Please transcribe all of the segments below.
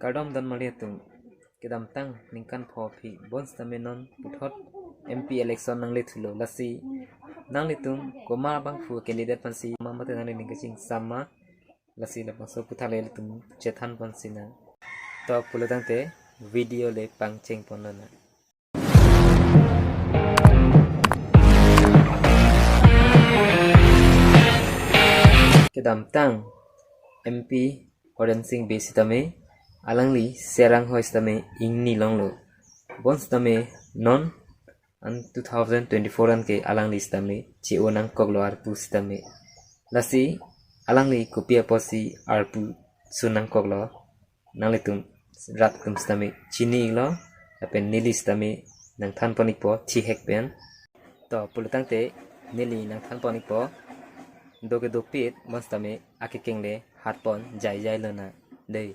Kardom dan maliatum kedam tang ningkan phopi bons tamenon puthot MP election nang lithulo lasi nang litum koma bang fu candidate pansi mamate nang ningkaching sama lasi la bangso puthale litum chethan pansina to pulutangte video le pangcheng ponana kedam tang MP Horen Singh besitame alangli serang hoistame ingni longlo bonstame non an 2024 an ke alangli stame chi onang koglo arpu stame lasi alangli kopia posi arpu sunang koglo nanglitum rat kum stame chini lo apen nili stame nang than panik po thi hek pen to pulutangte nili nang than panik po doge dopit bonstame akikengle hatpon jai jai lana dei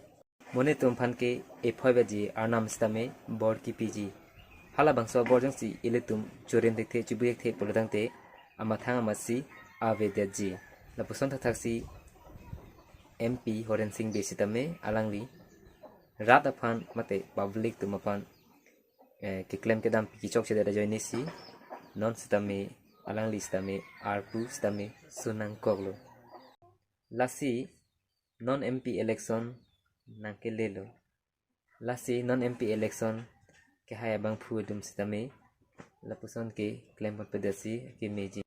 mone tumpan ke ephaibaji arnam stame bor ki piji hala bangso borjong si iletum choren dekte chubuyek the polodangte amathang amasi avedaji lapuson thathaksi MP Horen Singh besitame alangli rat afan mate public tumapan ke claim ke dam ki chok chede joinesi non stame alangli stame arpu stame sunang koglo lasi non MP election nangke lelo lasi non MP election ke haya bang phu dum sitame lapuson ke claim pedasi ke meji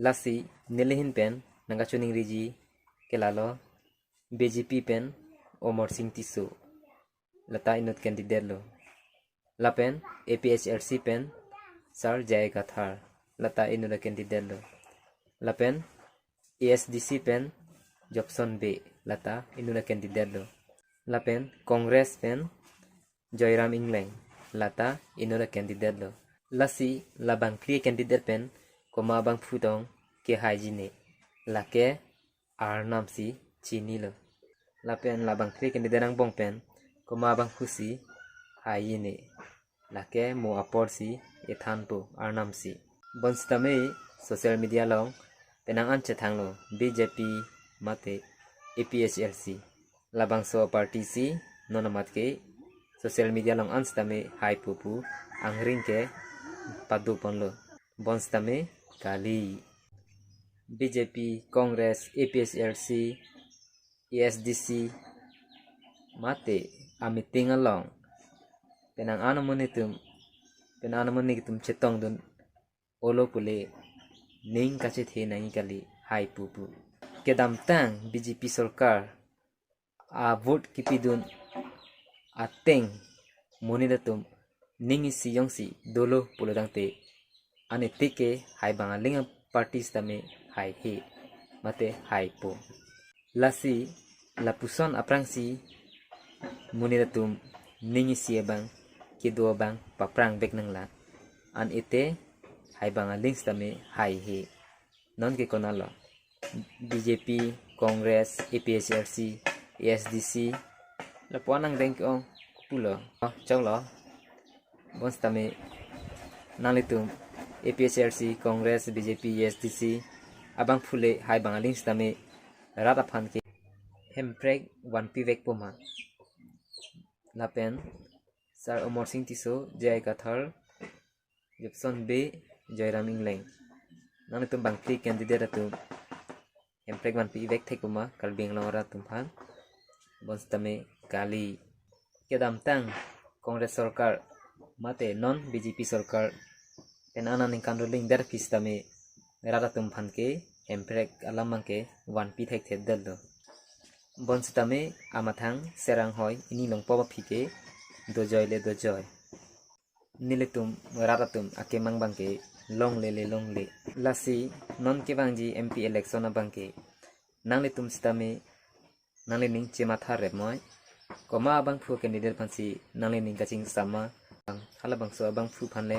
lasi nelehin pen nanga chuning riji ke lalo BJP pen Omar Singh Tiso lata inut candidate lo lapen APHRC pen Sir Jay Gathar lata inut candidate lo lapen ASDC pen Jobson B lata inut candidate lo lapen Congress pen Joyram Ingleng lata inura candidate lo lasi labang kri candidate pen koma bang phutong ke haijine lake arnam si chini lo lapen labang kri candidate ang bong pen koma bang khusi haijine lake mo apor si ethan po arnam si bonstame social media long penang an chethang lo BJP mate APHRC labang so party si nonamat ke social media long anstame hai pupu angring ke padu ponlo bonstame kali BJP Congress APHRC ESDC mate amiting along penang anamonitum chetong dun olo pule ning kache the nai kali hai pupu kedam tang BJP sarkar a vote kipidun ateng monidatum ningi siyongsi dolo pulodangte ane tike hai bangalinga parties tame hai he mate hai po lasi lapuson aprangsi monidatum ningi siyabang kido bang paprang bek nangla an ite hai bangalings tame hai he non ke konalo BJP Congress APHRC ASDC lapuanang bank ong pulo chonglo bonstame nalitum APHRC Congress BJP ASDC abang phule hai bangaling stame rata phan ke hemprek one pivek poma lapen Sir Omar Singh Tiso Jay Gathar Jobson B Joyram Ingleng nalitum bangti candidate atu hemprek one pivek thekuma kalbing longora tumphan bonstame kali kedam tang Congress sarkar mate non BJP sarkar penana ning kanroling der pistame raratum phanke emprek alamangke one pi thek thet daldo bonstame amathang serang hoy ini longpo phike dojoy le dojoy niletum raratum akemang bangke long le lasi non ke bangji MP election abangke nangletum stame nanglening chema rep moy koma abang phu candidate pansi nanglening kaching sama hala bangso abang phu phanle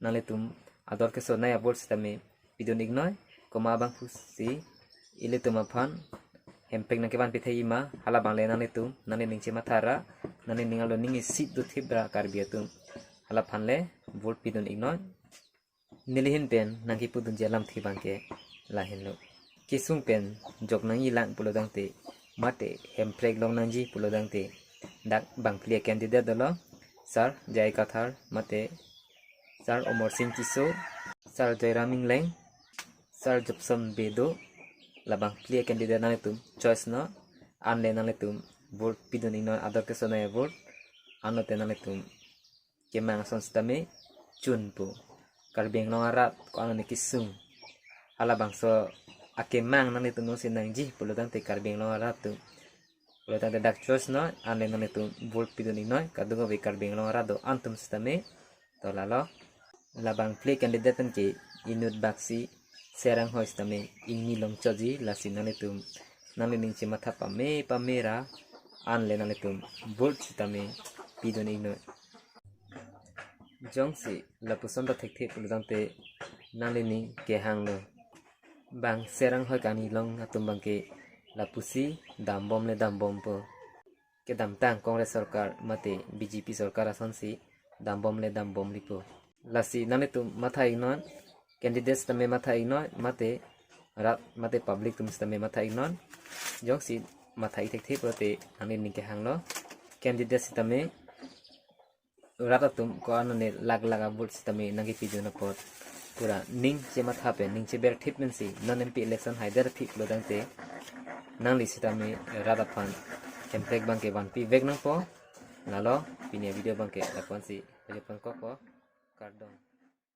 nangletum ador ke so naya bol stame bidon ignoi koma abang phu si iletum aphan hempek nang ke ban pithai ma hala bangle nangletum nanglening chema thara nanglening alo ningi sit do thibra karbiatum hala phanle vote bidon ignoi nilihin pen nangki pudun jalam thibangke lahinlo kisung pen joknangi lang pulodangte mate hemprek long nangji pulodangte dak bang pilihan kandidat dolo Sir Jai Kathar mate Sir Omar Singh Kiso, Sir Jairaming Leng, Sir Jobson Bedo, labang pilihan kandidat nang choice no, anle nang vote pidoni no ador ke sonaya vote, anote nang kemang sonstame chun po, karbeng nong arat ko ano ni kisung, alabang so akemang nang no sinang ji, pulutang te karbeng nong arat tu. Kalau tanda dak choice no, anle nang vote pidoni no, kadungo be karbeng nong arat do antum stame, to lalo. Labang play kandidat ke inut baksi serang hois tame ingni long choji lasi naletum nalining ci mata pamera anle naletum bolt tame pidon ino jongsi lapuson da thek thek ulante nalining ke hanglo bang serang hoi kani long atum bangke lapusi dambom le dambom po ke damtang kongres sarkar mate BJP sarkar asansi dambom le dambom lipo lasi naletum mata ignon candidates tame mata ignon mate rat mate public tum tame mata ignon jong si mata itek thek prote ani nike hanglo candidates tame ratatum ko anone lag laga vote tame nangi pijuna pot pura ning che mata pe ning che ber thip mensi non MP election haider thip lodangte nang lisi tame ratapan templek bangke ban pi veg nang po lalo pinya video bangke lakonsi Pon koko Cardon